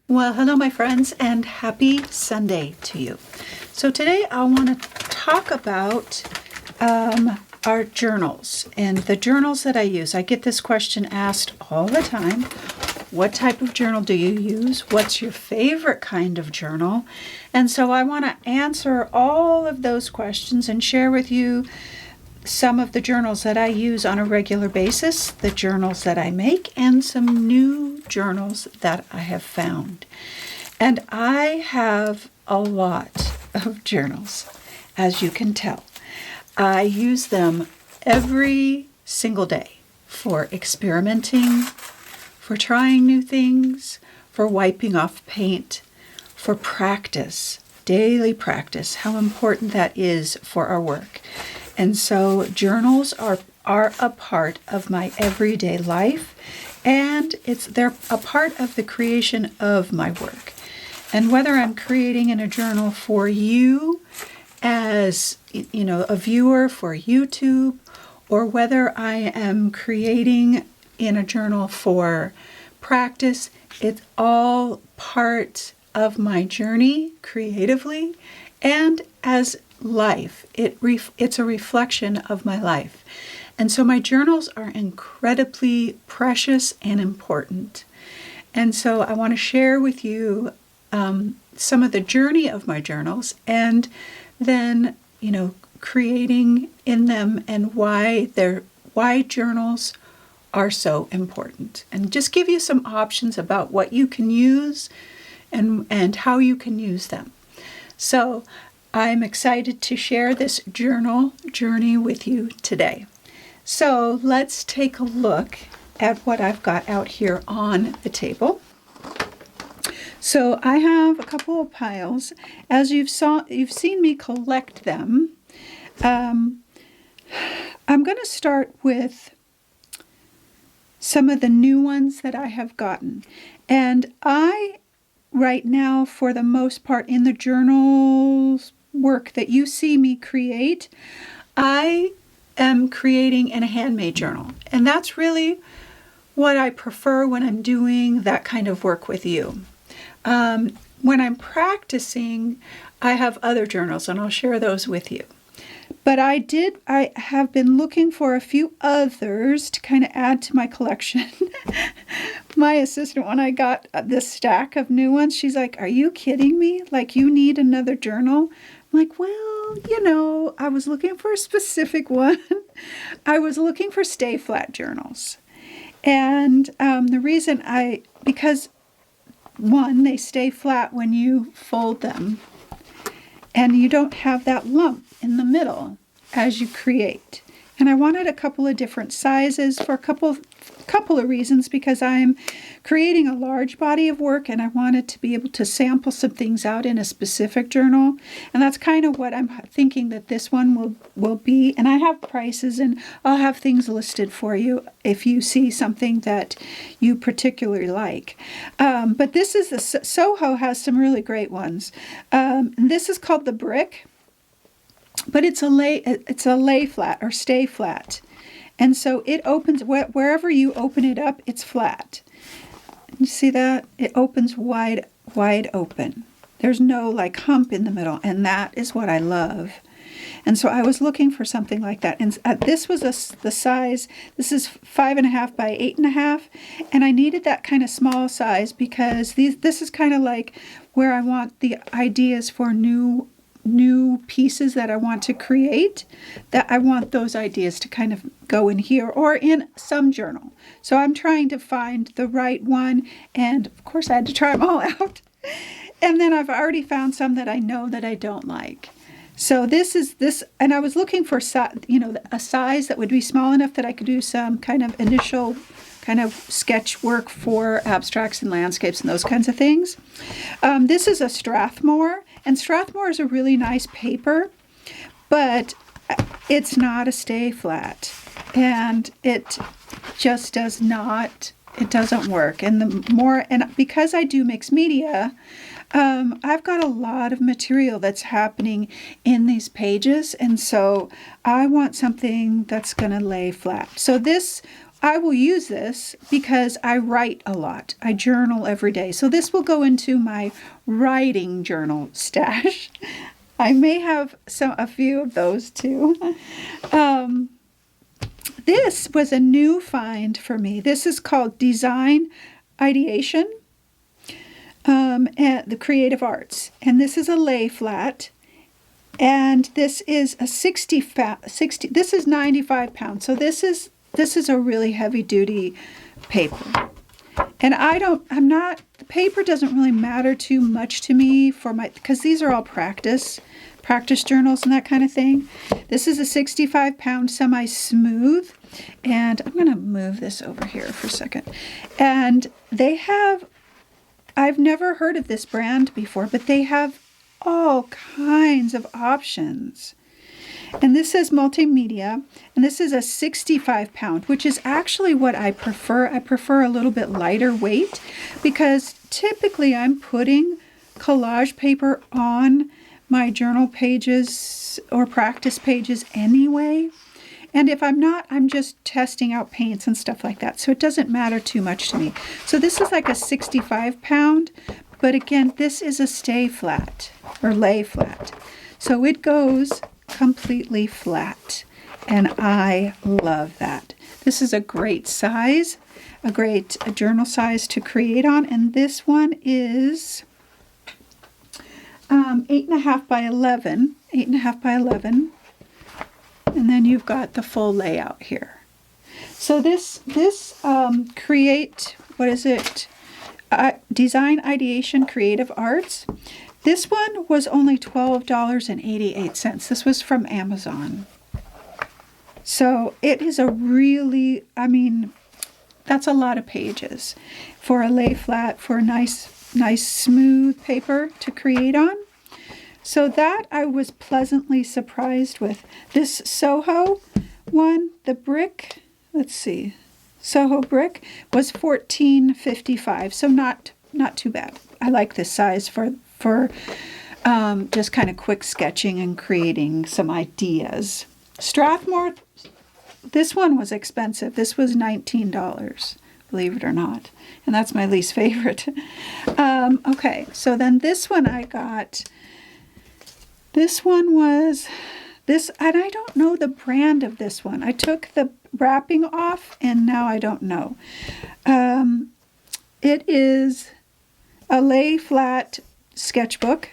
Well, hello, my friends, and happy Sunday to you. So today I want to talk about our journals and the journals that I use. I get this question asked all the time. What type of journal do you use? What's your favorite kind of journal? And so I want to answer all of those questions and share with you some of the journals that I use on a regular basis, the journals that I make, and some new journals that I have found. And I have a lot of journals, as you can tell. I use them every single day for experimenting, for trying new things, for wiping off paint, for practice, daily practice, how important that is for our work. And so journals are a part of my everyday life, and they're a part of the creation of my work. And whether I'm creating in a journal for you as, a viewer for YouTube, or whether I am creating in a journal for practice, it's all part of my journey creatively and as life. It's a reflection of my life. And so my journals are incredibly precious and important. And so I want to share with you some of the journey of my journals, and then, creating in them and why journals are so important, and just give you some options about what you can use and how you can use them. So I'm excited to share this journal journey with you today. So let's take a look at what I've got out here on the table. So I have a couple of piles. As you've seen me collect them. I'm going to start with some of the new ones that I have gotten. And right now, for the most part, in the journals work that you see me create, I am creating in a handmade journal. And that's really what I prefer when I'm doing that kind of work with you. When I'm practicing, I have other journals, and I'll share those with you. But I have been looking for a few others to kind of add to my collection. My assistant, when I got this stack of new ones, she's like, "Are you kidding me? Like, you need another journal?" I'm like, well, I was looking for a specific one. I was looking for stay flat journals. And the reason because one, they stay flat when you fold them, and you don't have that lump in the middle as you create. And I wanted a couple of different sizes for a couple of reasons, because I'm creating a large body of work and I wanted to be able to sample some things out in a specific journal. And that's kind of what I'm thinking that this one will be. And I have prices, and I'll have things listed for you if you see something that you particularly like. But this is Soho has some really great ones. This is called the Brick, but it's a lay flat or stay flat. And so it opens, wherever you open it up, it's flat. You see that? It opens wide open. There's no hump in the middle, and that is what I love. And so I was looking for something like that. And this was the size, this is 5.5 by 8.5. And I needed that kind of small size because this is kind of like where I want the ideas for new pieces that I want to create, that I want those ideas to kind of go in here or in some journal. So I'm trying to find the right one, and of course I had to try them all out. And then I've already found some that I know that I don't like. So this, and I was looking for a size that would be small enough that I could do some kind of initial kind of sketch work for abstracts and landscapes and those kinds of things. This is a Strathmore, and Strathmore is a really nice paper, but it's not a stay flat, and it just doesn't work. And because I do mixed media, I've got a lot of material that's happening in these pages, and so I want something that's going to lay flat. So this I will use this because I write a lot. I journal every day. So this will go into my writing journal stash. I may have a few of those too. This was a new find for me. This is called Design Ideation at the Creative Arts. And this is a lay flat. And this is a 60, this is 95 pounds. So this is a really heavy duty paper. And the paper doesn't really matter too much to me because these are all practice journals and that kind of thing. This is a 65-pound semi-smooth, and I'm going to move this over here for a second. And I've never heard of this brand before, but they have all kinds of options. And this says multimedia, and this is a 65-pound, which is actually what I prefer. I prefer a little bit lighter weight because typically I'm putting collage paper on my journal pages or practice pages anyway. And if I'm not, I'm just testing out paints and stuff like that. So it doesn't matter too much to me. So this is like a 65-pound, but again, this is a stay flat or lay flat. So it goes completely flat, and I love that. This is a great size, a great journal size to create on, and this one is 8.5 by 11, and then you've got the full layout here. So this create, what is it? Design Ideation Creative Arts. This one was only $12.88. This was from Amazon. So it is that's a lot of pages for a lay flat, for a nice smooth paper to create on. So that I was pleasantly surprised with. This Soho one, the brick, let's see, Soho brick was $14.55. So not too bad. I like this size for just kind of quick sketching and creating some ideas. Strathmore, this one was expensive. This was $19, believe it or not. And that's my least favorite. Okay, so then this one I got. This one was this, and I don't know the brand of this one. I took the wrapping off, and now I don't know. It is a lay flat sketchbook,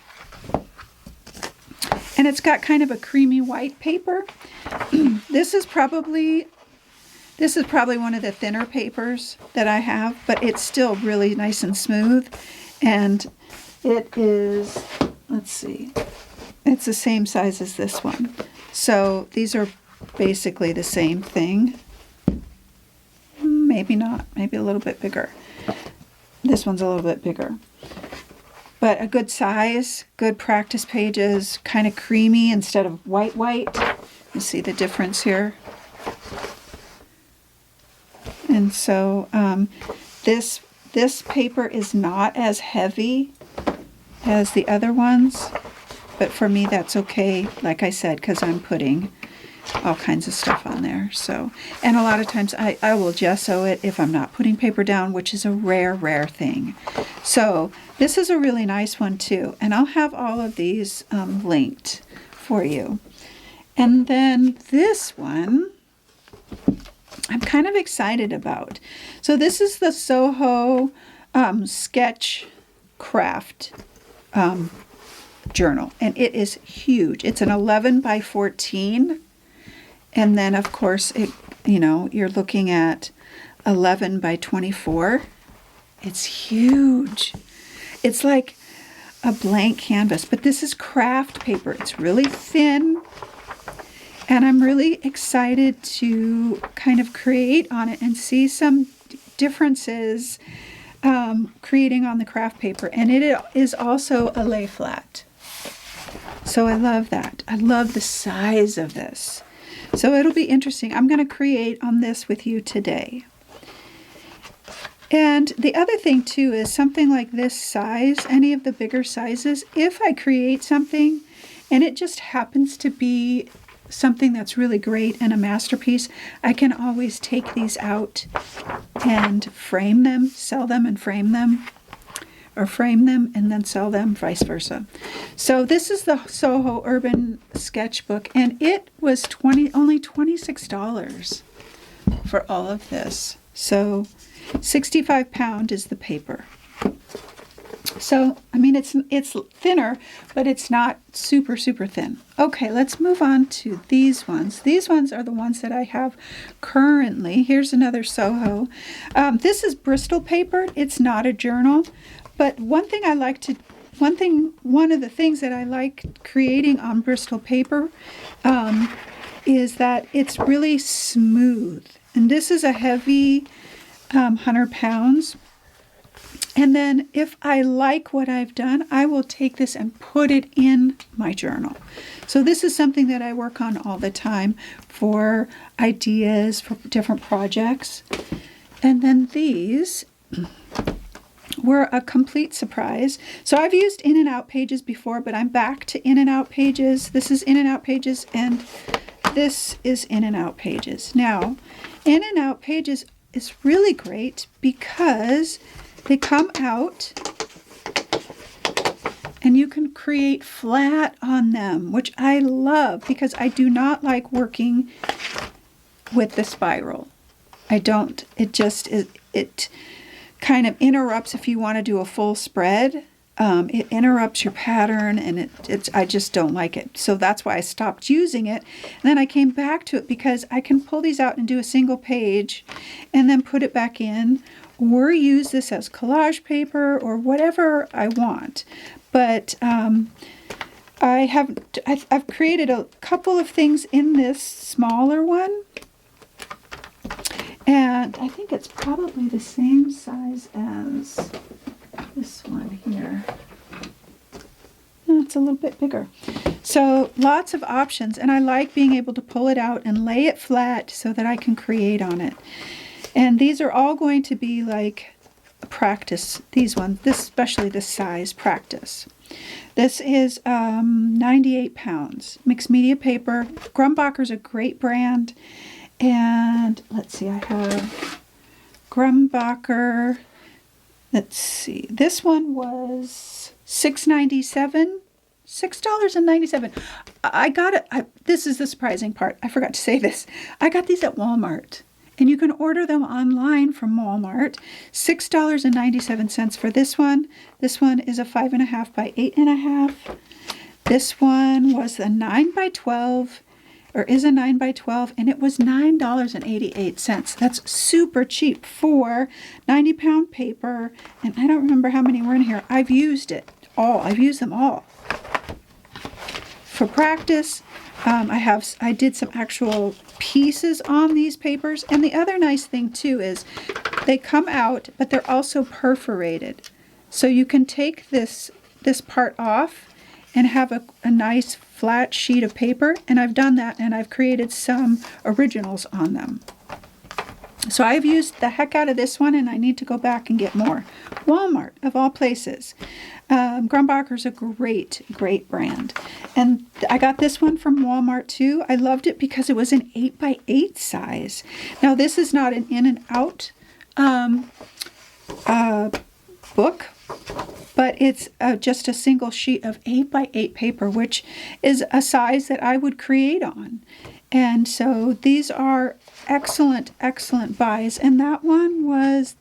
and it's got kind of a creamy white paper. This is probably one of the thinner papers that I have, but it's still really nice and smooth. And it is, let's see, it's the same size as this one. So these are basically the same thing. Maybe not, maybe a little bit bigger. This one's a little bit bigger. But a good size, good practice pages, kind of creamy instead of white. You see the difference here? And so this paper is not as heavy as the other ones, but for me that's okay, like I said, because I'm putting all kinds of stuff on there. So, and a lot of times I will gesso it if I'm not putting paper down, which is a rare thing. So this is a really nice one too, and I'll have all of these linked for you. And then this one I'm kind of excited about. So this is the Soho Sketch Craft journal, and it is huge. It's an 11 by 14, and then of course you're looking at 11 by 24. It's huge. It's like a blank canvas, but this is craft paper. It's really thin, and I'm really excited to kind of create on it and see some differences creating on the craft paper. And it is also a lay flat. So I love that. I love the size of this. So it'll be interesting. I'm going to create on this with you today. And the other thing too is something like this size, any of the bigger sizes, if I create something and it just happens to be something that's really great and a masterpiece, I can always take these out and frame them, sell them and frame them, or frame them and then sell them, vice versa. So this is the Soho Urban Sketchbook, and it was only $26 for all of this. So 65 pound is the paper. So, I mean, it's thinner, but it's not super, super thin. Okay, let's move on to these ones. These ones are the ones that I have currently. Here's another Soho. This is Bristol paper. It's not a journal, but one of the things that I like creating on Bristol paper is that it's really smooth. And this is a heavy 100 pounds. And then if I like what I've done, I will take this and put it in my journal. So this is something that I work on all the time for ideas, for different projects. And then these were a complete surprise. So I've used In and Out Pages before, but I'm back to In and Out Pages. This is In and Out Pages, and this is In and Out Pages. Now, In and Out Pages is really great because they come out and you can create flat on them, which I love because I do not like working with the spiral. I don't. It kind of interrupts if you want to do a full spread. It interrupts your pattern, and I just don't like it. So that's why I stopped using it. And then I came back to it because I can pull these out and do a single page and then put it back in, or use this as collage paper or whatever I want. But I've created a couple of things in this smaller one, and I think it's probably the same size as this one here. It's a little bit bigger. So lots of options, and I like being able to pull it out and lay it flat so that I can create on it. And these are all going to be like practice. These ones, especially this size, practice. This is 98 pounds. Mixed media paper. Grumbacher's a great brand. And let's see, I have Grumbacher. Let's see. This one was $6.97. $6.97. I got it. This is the surprising part. I forgot to say this. I got these at Walmart. And you can order them online from Walmart. $6.97 for this one. This one is a 5.5 by 8.5. This one was a 9 by 12, or is a 9 by 12, and it was $9.88. That's super cheap for 90-pound paper. And I don't remember how many were in here. I've used it all. I've used them all. For practice, I did some actual pieces on these papers, and the other nice thing too is they come out, but they're also perforated, so you can take this part off and have a nice flat sheet of paper. And I've done that, and I've created some originals on them. So I've used the heck out of this one, and I need to go back and get more. Walmart, of all places. Grumbacher's a great, great brand. And I got this one from Walmart too. I loved it because it was an 8 by 8 size. Now this is not an in and out book, but it's just a single sheet of 8 by 8 paper, which is a size that I would create on. And so these are excellent, excellent buys. And that one was,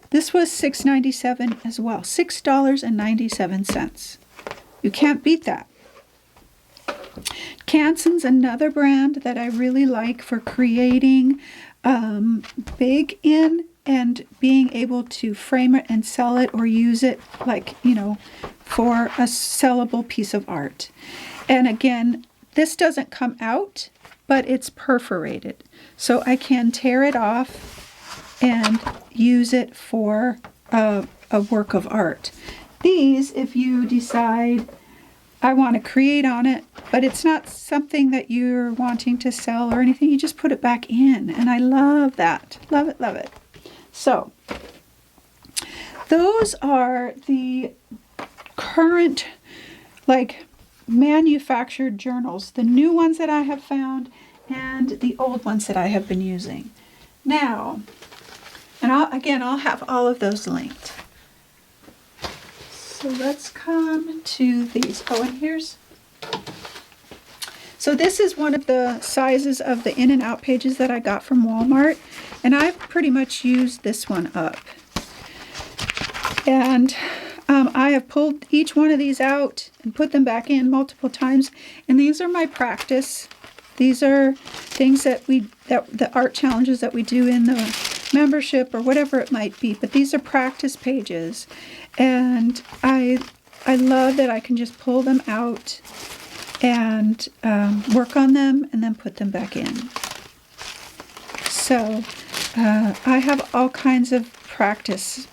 this was $6.97 as well. $6.97. You can't beat that. Canson's another brand that I really like for creating big in and being able to frame it and sell it, or use it like, for a sellable piece of art. And again, this doesn't come out, but it's perforated. So I can tear it off and use it for a work of art. These, if you decide I want to create on it, but it's not something that you're wanting to sell or anything, you just put it back in. And I love that. Love it, love it. So those are the current, manufactured journals, the new ones that I have found and the old ones that I have been using. Now, and I'll have all of those linked. So let's come to these. Oh, and here's, so this is one of the sizes of the in and out pages that I got from Walmart, and I've pretty much used this one up. And I have pulled each one of these out and put them back in multiple times, and these are my practice. These are things that the art challenges that we do in the membership or whatever it might be, but these are practice pages, and I love that I can just pull them out and work on them and then put them back in. So I have all kinds of practice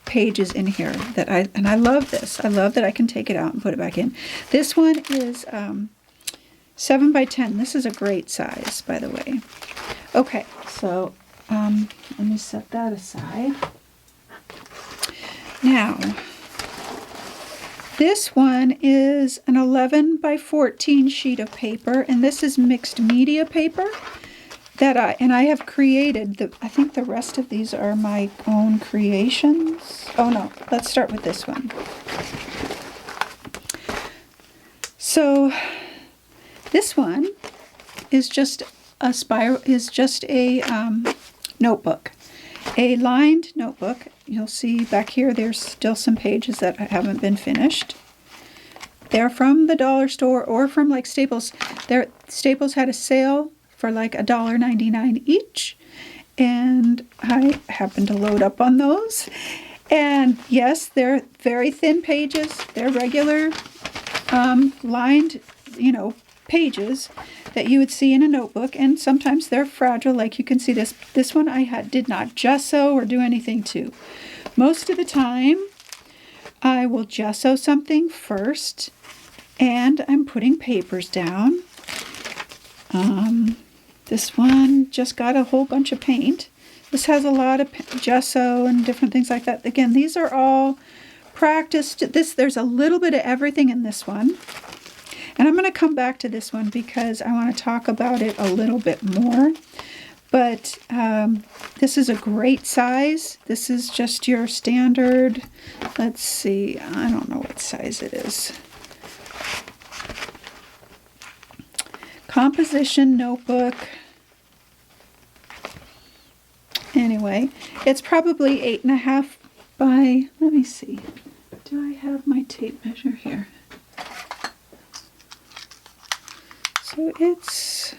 pages in here that I love this. I love that I can take it out and put it back in. This one is 7 by 10. This is a great size, by the way. Okay, so let me set that aside. Now, this one is an 11 by 14 sheet of paper, and this is mixed media paper that I have created. I think the rest of these are my own creations. Oh no, let's start with this one. So this one is just a notebook, a lined notebook. You'll see back here there's still some pages that haven't been finished. They're from the dollar store or from like Staples. Staples had a sale for like $1.99 each, and I happened to load up on those. And yes, they're very thin pages. They're regular lined, pages that you would see in a notebook, and sometimes they're fragile, like you can see this. This one I did not gesso or do anything to. Most of the time, I will gesso something first, and I'm putting papers down. This one just got a whole bunch of paint. This has a lot of gesso and different things like that. Again, these are all practiced. There's a little bit of everything in this one. And I'm going to come back to this one because I want to talk about it a little bit more. But this is a great size. This is just your standard, let's see, I don't know what size it is. Composition notebook. Anyway, it's probably 8.5 by, let me see, do I have my tape measure here? So it's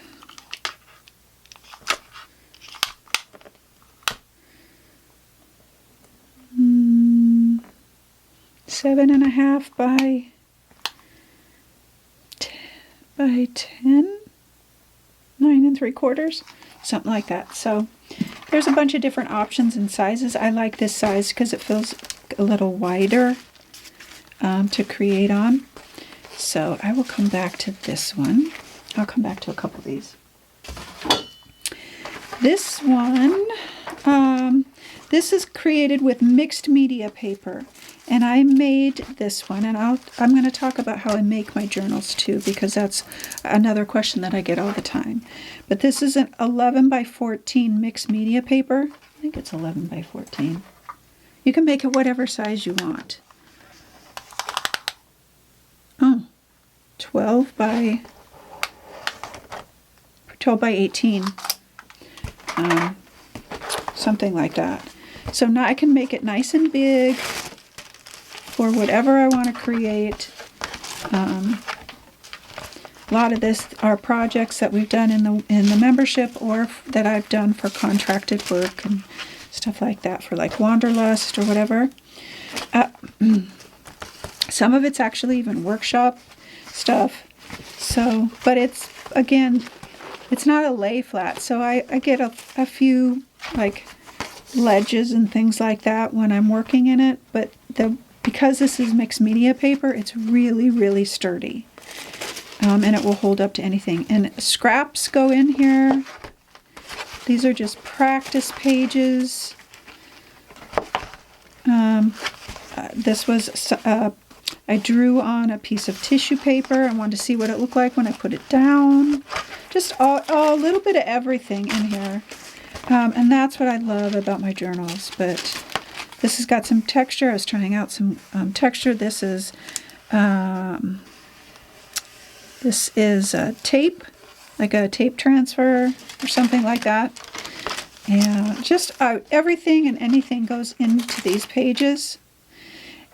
7.5 by 10, 9 3/4, something like that. So there's a bunch of different options and sizes. I like this size because it feels a little wider to create on. So I will come back to this one. I'll come back to a couple of these. This one, this is created with mixed media paper, and I made this one, and I'm going to talk about how I make my journals too, because that's another question that I get all the time. But this is an 11 by 14 mixed media paper. I think it's 11 by 14. You can make it whatever size you want. Oh, 12 by 18. Something like that. So now I can make it nice and big for whatever I want to create. A lot of this are projects that we've done in the membership, or that I've done for contracted work and stuff like that, for like Wanderlust or whatever. Some of it's actually even workshop stuff. So, but it's, again, it's not a lay flat, so I get a few like ledges and things like that when I'm working in it, but because this is mixed media paper, it's really, really sturdy, and it will hold up to anything. And scraps go in here. These are just practice pages. This was I drew on a piece of tissue paper. I wanted to see what it looked like when I put it down. Just a little bit of everything in here. And that's what I love about my journals. But this has got some texture. I was trying out some texture. This is tape, like a tape transfer or something like that. And just everything and anything goes into these pages.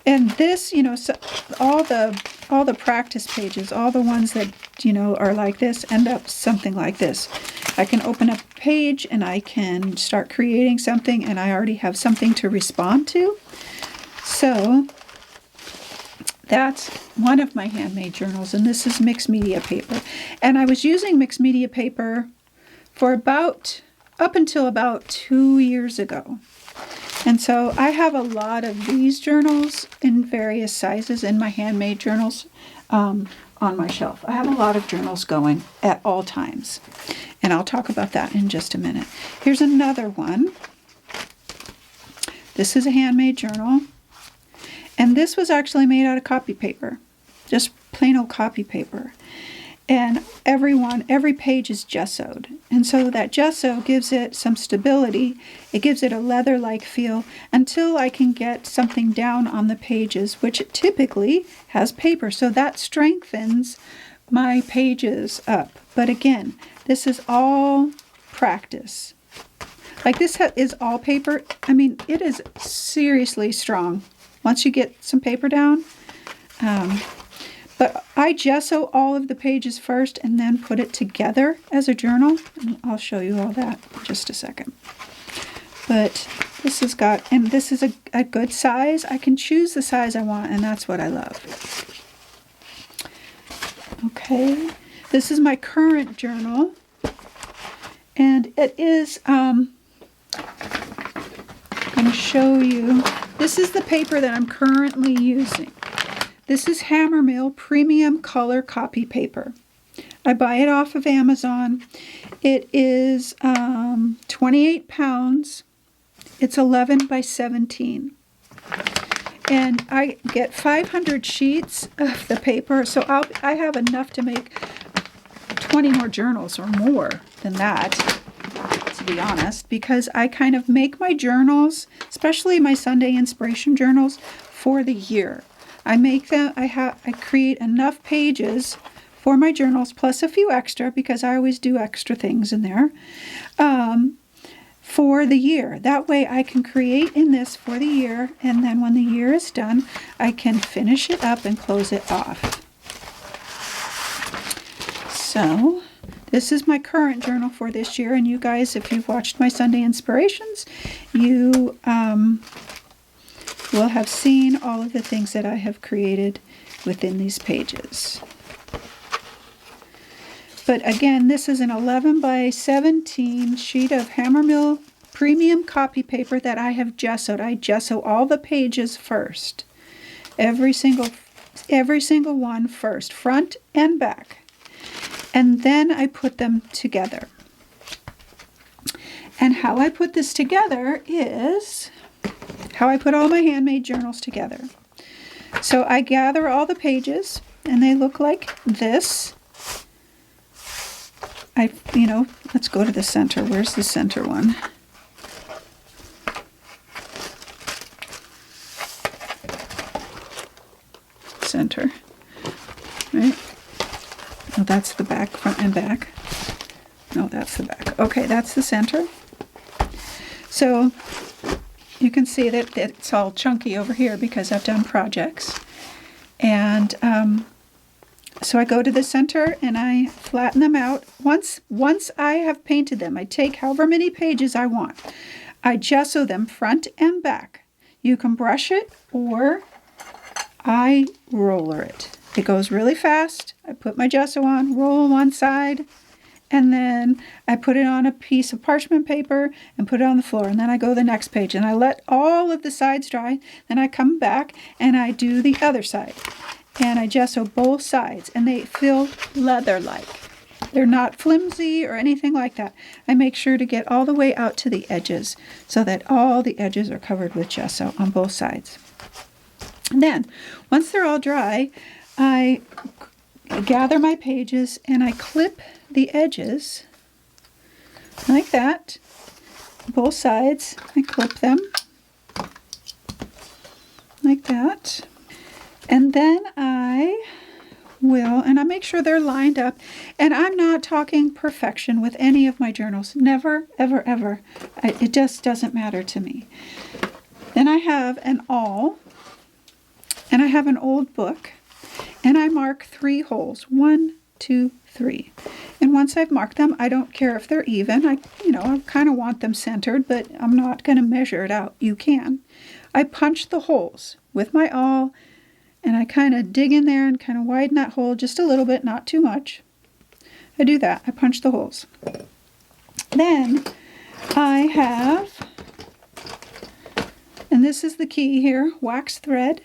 And this, so all the practice pages, all the ones that, are like this, end up something like this. I can open up a page and I can start creating something, and I already have something to respond to. So that's one of my handmade journals, and this is mixed media paper. And I was using mixed media paper for up until about 2 years ago. And so I have a lot of these journals in various sizes in my handmade journals on my shelf. I have a lot of journals going at all times. And I'll talk about that in just a minute. Here's another one. This is a handmade journal. And this was actually made out of copy paper. Just plain old copy paper. And every page is gessoed. And so that gesso gives it some stability. It gives it a leather-like feel until I can get something down on the pages, which it typically has paper. So that strengthens my pages up. But again, this is all practice. Like this is all paper. I mean, it is seriously strong once you get some paper down. But I gesso all of the pages first and then put it together as a journal. And I'll show you all that in just a second. But this has got, and this is a good size. I can choose the size I want, and that's what I love. Okay, this is my current journal. And it is, I'm going to show you, this is the paper that I'm currently using. This is Hammermill Premium Color Copy Paper. I buy it off of Amazon. It is 28 pounds. It's 11 by 17. And I get 500 sheets of the paper, so I have enough to make 20 more journals or more than that, to be honest, because I kind of make my journals, especially my Sunday inspiration journals, for the year. I make them, I create enough pages for my journals, plus a few extra, because I always do extra things in there, for the year. That way I can create in this for the year, and then when the year is done, I can finish it up and close it off. So this is my current journal for this year, and you guys, if you've watched my Sunday Inspirations, you will have seen all of the things that I have created within these pages. But again, this is an 11 by 17 sheet of Hammermill Premium Copy Paper that I have gessoed. I gesso all the pages first. Every single one first, front and back. And then I put them together. And how I put this together is how I put all my handmade journals together. So I gather all the pages, and they look like this. Let's go to the center. Where's the center one? Center. Right? No, that's the back, front and back. No, that's the back. Okay, that's the center. So you can see that it's all chunky over here because I've done projects. And so I go to the center and I flatten them out. Once I have painted them, I take however many pages I want. I gesso them front and back. You can brush it or I roller it. It goes really fast. I put my gesso on, roll one side, and then I put it on a piece of parchment paper and put it on the floor. And then I go to the next page and I let all of the sides dry. Then I come back and I do the other side. And I gesso both sides and they feel leather-like. They're not flimsy or anything like that. I make sure to get all the way out to the edges so that all the edges are covered with gesso on both sides. And then, once they're all dry, I gather my pages and I clip the edges like that. Both sides, I clip them like that. And then I make sure they're lined up. And I'm not talking perfection with any of my journals. Never, ever, ever. It just doesn't matter to me. Then I have an awl, and I have an old book, and I mark 3 holes. 1, 2, 3. And once I've marked them, I don't care if they're even. I kind of want them centered, but I'm not going to measure it out. You can. I punch the holes with my awl, and I kind of dig in there and kind of widen that hole just a little bit, not too much. I do that. I punch the holes. Then I have, and this is the key here, wax thread.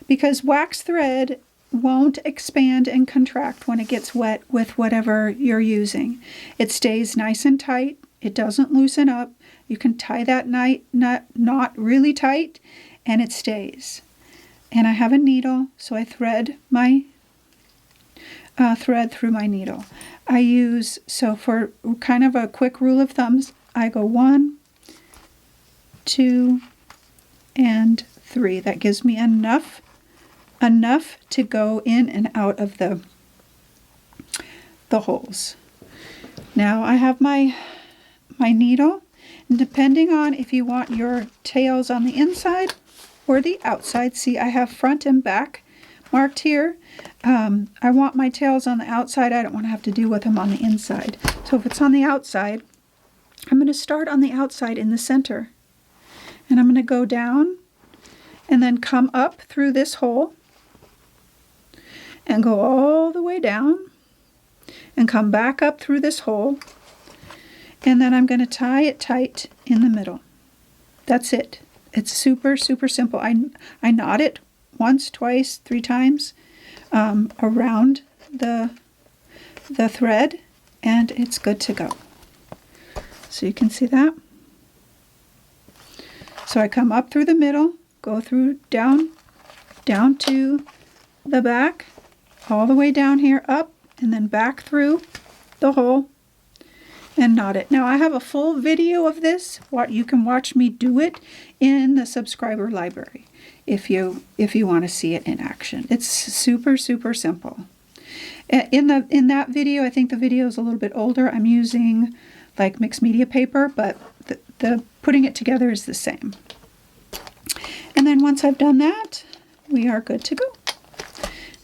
Because wax thread won't expand and contract when it gets wet with whatever you're using. It stays nice and tight. It doesn't loosen up. You can tie that knot really tight, and it stays. And I have a needle, so I thread my thread through my needle. I use, so for kind of a quick rule of thumbs, I go 1, 2, and 3. That gives me enough to go in and out of the holes. Now I have my needle, and depending on if you want your tails on the inside or the outside, see I have front and back marked here. I want my tails on the outside. I don't want to have to deal with them on the inside. So if it's on the outside, I'm going to start on the outside in the center, and I'm going to go down and then come up through this hole and go all the way down and come back up through this hole, and then I'm going to tie it tight in the middle. That's it. It's super, super simple. I knot it once, twice, 3 times around the thread, and it's good to go. So you can see that. So I come up through the middle, go through down to the back, all the way down here, up, and then back through the hole and knot it. Now I have a full video of this. You can watch me do it in the subscriber library if you want to see it in action. It's super, super simple. In that video, I think the video is a little bit older. I'm using like mixed media paper, but the putting it together is the same. And then once I've done that, we are good to go.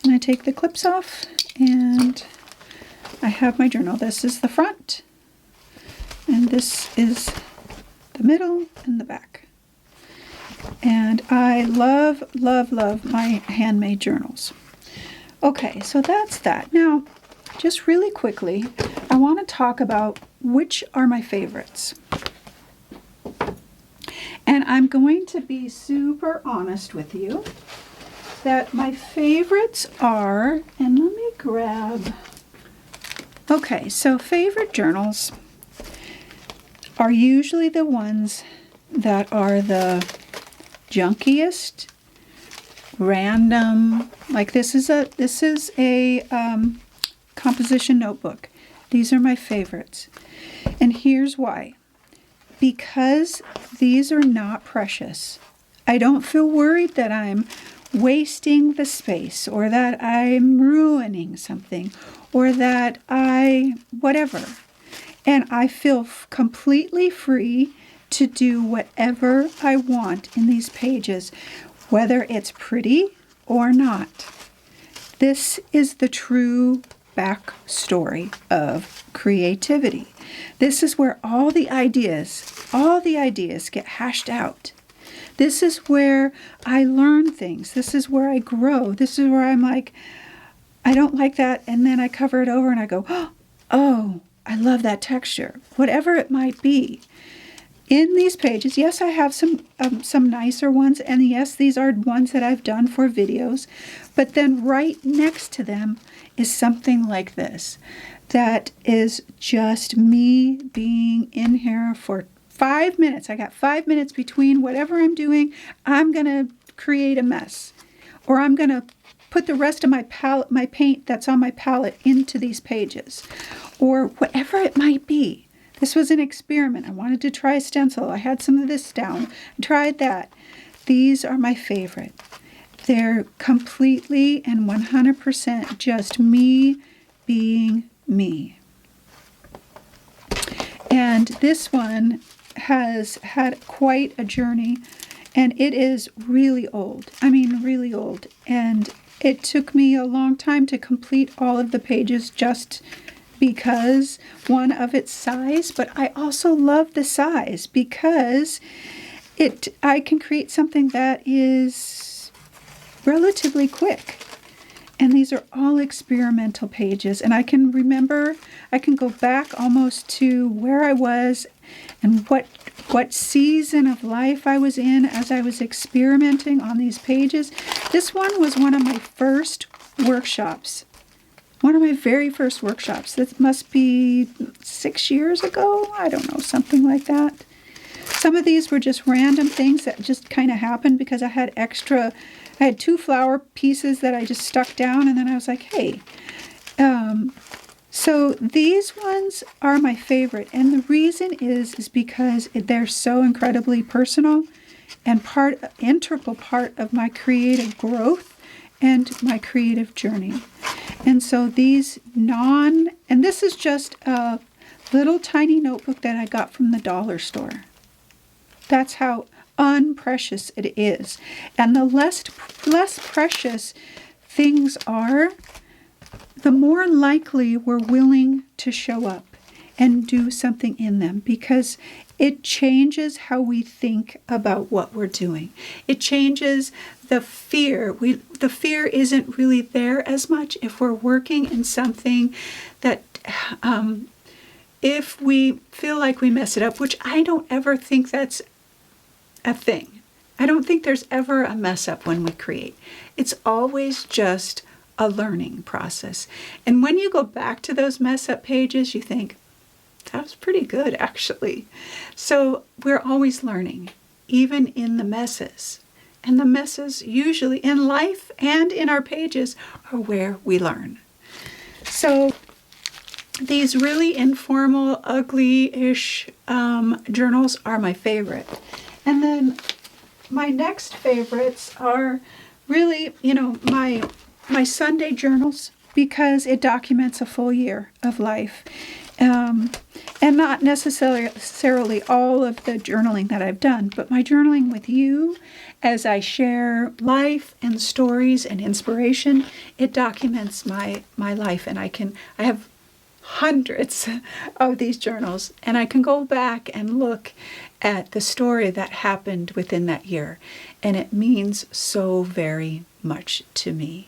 And I take the clips off, and I have my journal. This is the front, and this is the middle and the back. And I love, love, love my handmade journals. Okay, so that's that. Now, just really quickly, I want to talk about which are my favorites. And I'm going to be super honest with you that my favorites are, and let me grab, okay, so favorite journals are usually the ones that are the junkiest, random, like this is a composition notebook. These are my favorites. And here's why. Because these are not precious. I don't feel worried that I'm wasting the space, or that I'm ruining something, or that whatever. And I feel completely free to do whatever I want in these pages, whether it's pretty or not. This is the true backstory of creativity. This is where all the ideas get hashed out. This is where I learn things. This is where I grow. This is where I'm like, I don't like that, and then I cover it over and I go, oh, I love that texture. Whatever it might be. In these pages, yes, I have some nicer ones, and yes, these are ones that I've done for videos, but then right next to them is something like this. That is just me being in here for 5 minutes. I got 5 minutes between whatever I'm doing. I'm going to create a mess. Or I'm going to put the rest of my paint that's on my palette into these pages. Or whatever it might be. This was an experiment. I wanted to try a stencil. I had some of this down. I tried that. These are my favorite. They're completely and 100% just me being me. And this one has had quite a journey, and it is really old. I mean, really old. And it took me a long time to complete all of the pages just because, one, of its size, but I also love the size because I can create something that is relatively quick. And these are all experimental pages. And I can go back almost to where I was and what season of life I was in as I was experimenting on these pages. This one was one of my first workshops. One of my very first workshops. That must be 6 years ago. I don't know, something like that. Some of these were just random things that just kind of happened because I had 2 flower pieces that I just stuck down, and then I was like, hey. So these ones are my favorite, and the reason is because they're so incredibly personal and integral part of my creative growth and my creative journey. And so and this is just a little tiny notebook that I got from the dollar store. That's how unprecious it is. And the less precious things are, the more likely we're willing to show up and do something in them, because it changes how we think about what we're doing. It changes the fear. The fear isn't really there as much if we're working in something that if we feel like we mess it up, which I don't ever think that's a thing. I don't think there's ever a mess up when we create. It's always just a learning process. And when you go back to those mess up pages, you think, that was pretty good, actually. So we're always learning, even in the messes. And the messes usually in life and in our pages are where we learn. So these really informal, ugly-ish journals are my favorite. And then my next favorites are really, my Sunday journals, because it documents a full year of life. And not necessarily all of the journaling that I've done, but my journaling with you as I share life and stories and inspiration. It documents my life, and I have hundreds of these journals, and I can go back and look at the story that happened within that year, and it means so very much to me.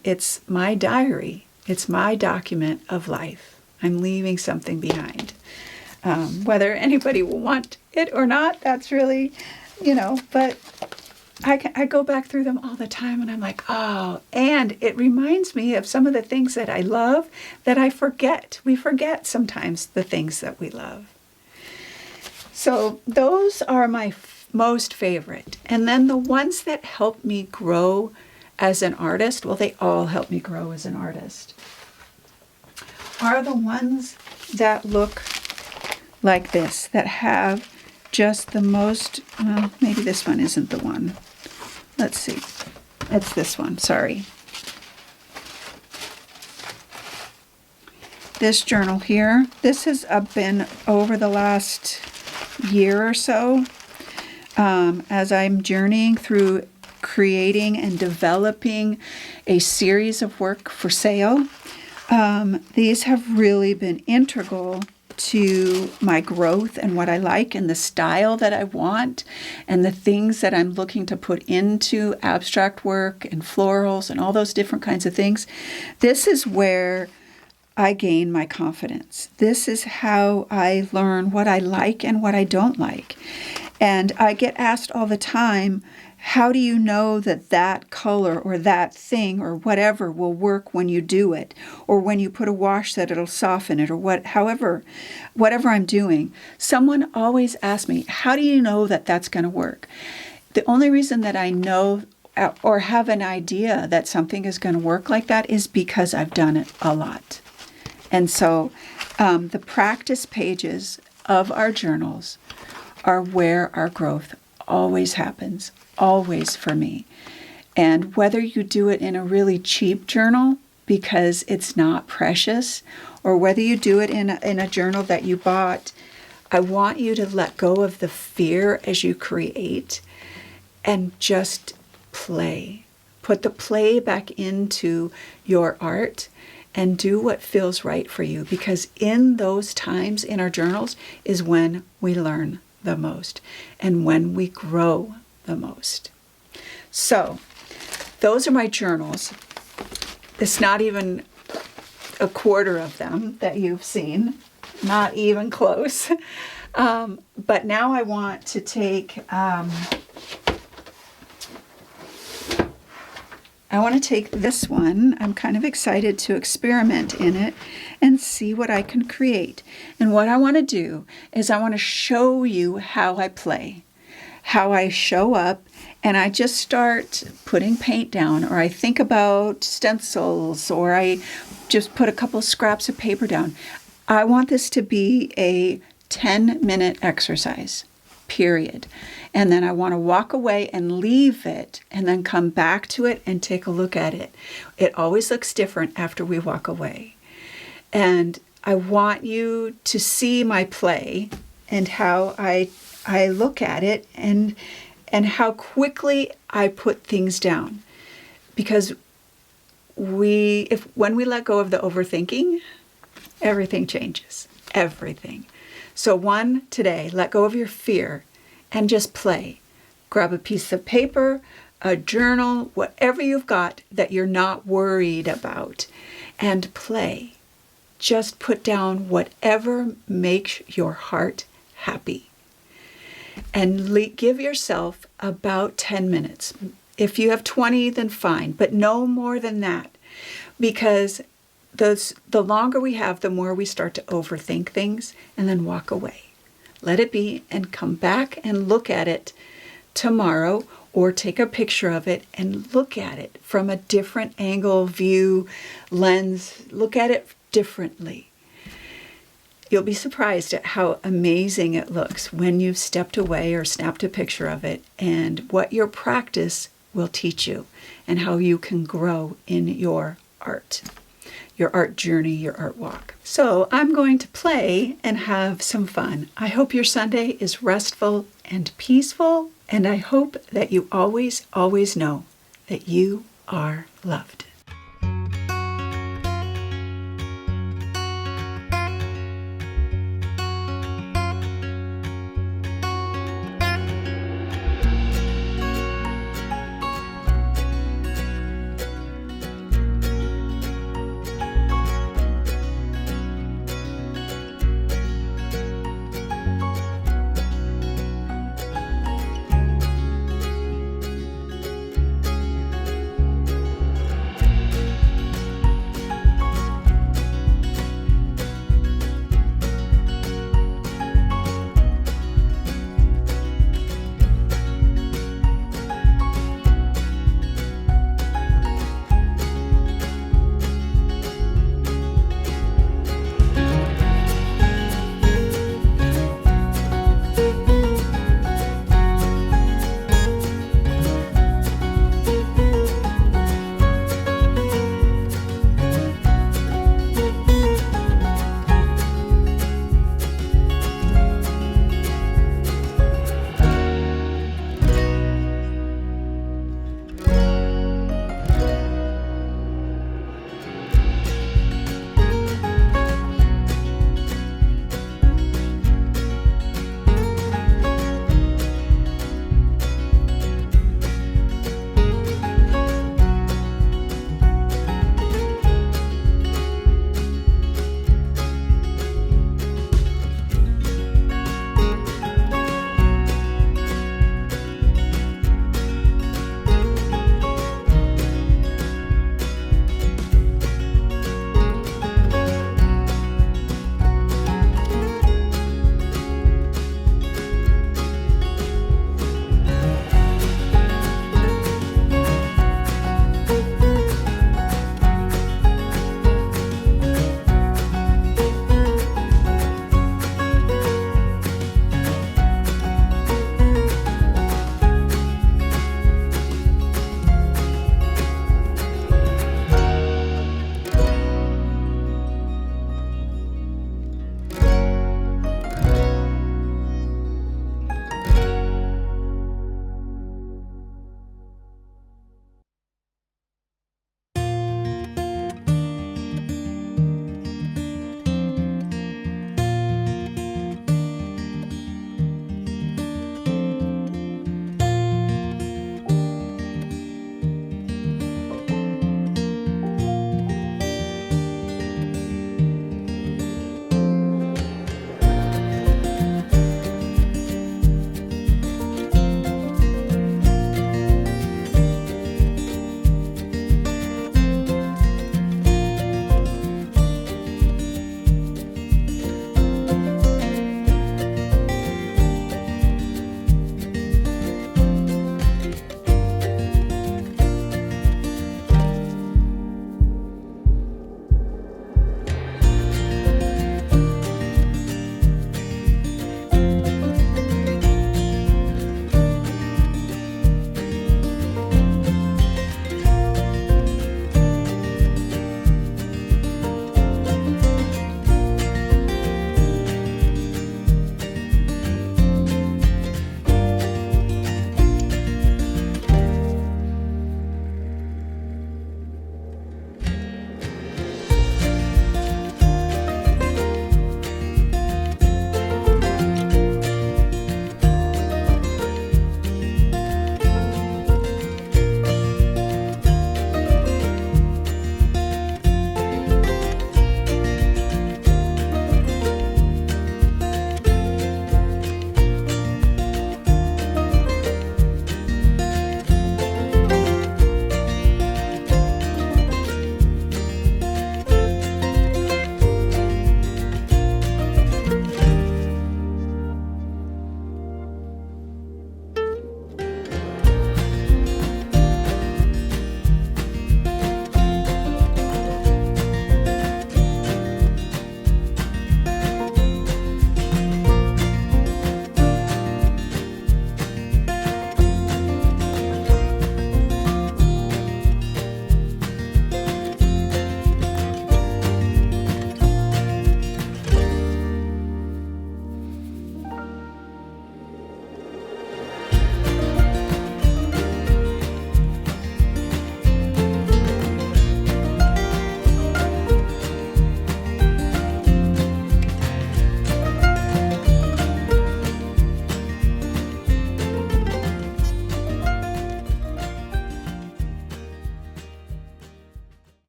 It's my diary. It's my document of life. I'm leaving something behind. Whether anybody will want it or not, that's really, but I go back through them all the time, and I'm like, oh, and it reminds me of some of the things that I love that I forget. We forget sometimes the things that we love. So those are my most favorite. And then the ones that help me grow as an artist, well, they all help me grow as an artist, are the ones that look like this, that have just the most, well, maybe this one isn't the one. Let's see. It's this one, sorry. This journal here, this has been over the last year or so, as I'm journeying through creating and developing a series of work for sale. These have really been integral to my growth and what I like and the style that I want and the things that I'm looking to put into abstract work and florals and all those different kinds of things. This is where I gain my confidence. This is how I learn what I like and what I don't like. And I get asked all the time, how do you know that that color or that thing or whatever will work when you do it, or when you put a wash that it'll soften it, or whatever I'm doing? Someone always asks me, how do you know that that's going to work? The only reason that I know or have an idea that something is going to work like that is because I've done it a lot. And so the practice pages of our journals are where our growth always happens, always for me. And whether you do it in a really cheap journal because it's not precious, or whether you do it in a journal that you bought, I want you to let go of the fear as you create and just play. Put the play back into your art and do what feels right for you, because in those times in our journals is when we learn the most and when we grow the most. So those are my journals. It's not even a quarter of them that you've seen, not even close. But now I want to take this one. I'm kind of excited to experiment in it and see what I can create. And what I want to do is I want to show you how I play, how I show up, and I just start putting paint down, or I think about stencils, or I just put a couple scraps of paper down. I want this to be a 10-minute exercise, period. And then I want to walk away and leave it and then come back to it and take a look at it. It always looks different after we walk away. And I want you to see my play and how I look at it and how quickly I put things down. Because when we let go of the overthinking, everything changes. Everything. So today, let go of your fear and just play. Grab a piece of paper, a journal, whatever you've got that you're not worried about, and play. Just put down whatever makes your heart happy. And give yourself about 10 minutes. If you have 20, then fine, but no more than that. Because the longer we have, the more we start to overthink things and then walk away. Let it be and come back and look at it tomorrow, or take a picture of it and look at it from a different angle, view, lens. Look at it differently. You'll be surprised at how amazing it looks when you've stepped away or snapped a picture of it, and what your practice will teach you and how you can grow in your art journey, your art walk. So I'm going to play and have some fun. I hope your Sunday is restful and peaceful, and I hope that you always, always know that you are loved.